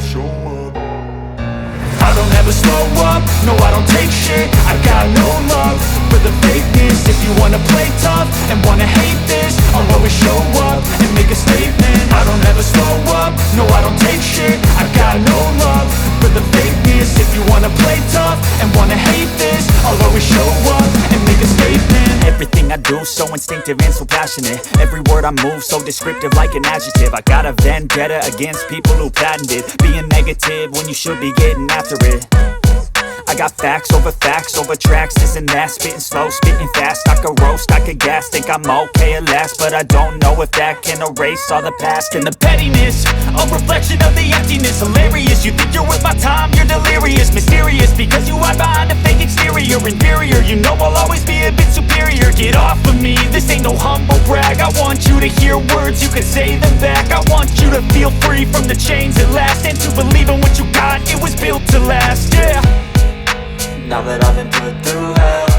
show up. I don't ever slow up, no I don't take shit. I got no love for the fakeness. If you wanna play tough and wanna hate this, I'll always show up and make a statement. I don't ever slow up, no I don't take shit. I got no love for the fakeness. If you wanna play tough and wanna hate this, I'll always show up and make a statement. Everything I do so instinctive and so passionate. Every word I move so descriptive like an adjective. I got a vendetta against people who patented being negative when you should be getting after it. I got facts over tracks, this and that. Spitting slow, spitting fast. I could roast, I could gas. Think I'm okay at last, but I don't know if that can erase all the past. And the pettiness, a reflection of the emptiness. Hilarious, you think you're worth my time, you're delirious. Mysterious, because you hide behind a fake exterior. Inferior, you know I'll always be a bit superior. Get off of me, this ain't no humble brag. I want you to hear words, you can say them back. I want you to feel free from the chains at last, and to believe in what you got, it was built to last, yeah. Now that I've been put through hell,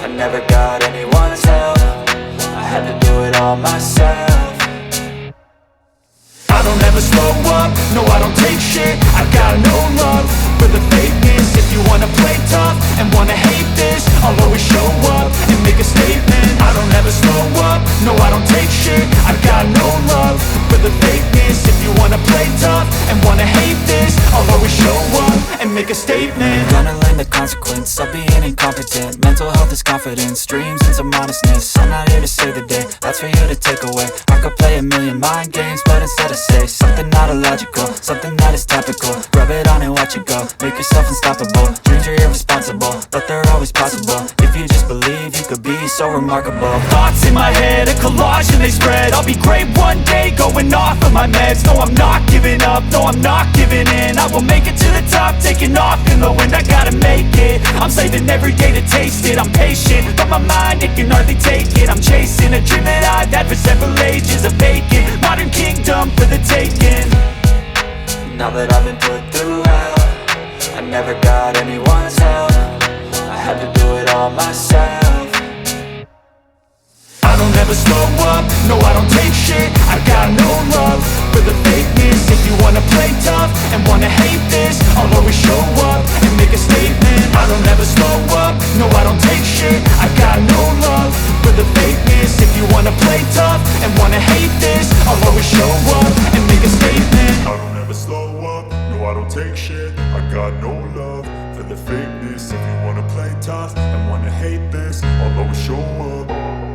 I never got anyone's help. I had to do it all myself. I don't ever slow up, no I don't take shit. I got no love for the fakeness. If you wanna play tough and wanna hate this, I'll always show up and make a statement. I don't ever slow up, no I don't take shit. I got no love for the fakeness. If you wanna play tough and wanna hate this, I'll always show up and make a statement. Gonna learn the consequence of being incompetent. Mental health is confidence, dreams and some honestness. I'm not here to save the day, that's for you to take away. I could play a million mind games, but instead I say something not illogical, something that is topical. Rub it on and watch it go, make yourself unstoppable. Dreams are irresponsible, but they're always possible. If you just believe, you could be so remarkable. Thoughts in my head, a collage and they spread. I'll be great one day, going off of my meds. No, I'm not giving up, no, I'm not giving in. I will make it to the top, taking off in the wind. I gotta make it, I'm saving every day to taste it. I'm patient, but my mind, it can hardly take it. I'm chasing a dream that I've had for several ages. A vacant, modern kingdom for the taking. Now that I've been put through hell, I never got anyone's help. I had to do it all myself. I don't ever slow up, no I don't take shit. I got no love for the fakeness. If you wanna play tough and wanna hate this, I'll always show up and make a statement. I don't ever slow up, no I don't take shit. I got no love for the fakeness. If you wanna play tough and wanna hate this, I'll always show up and make a statement. I don't ever slow up, no I don't take shit. I got no love for the fakeness. If you wanna play tough and wanna hate this, I'll always show up.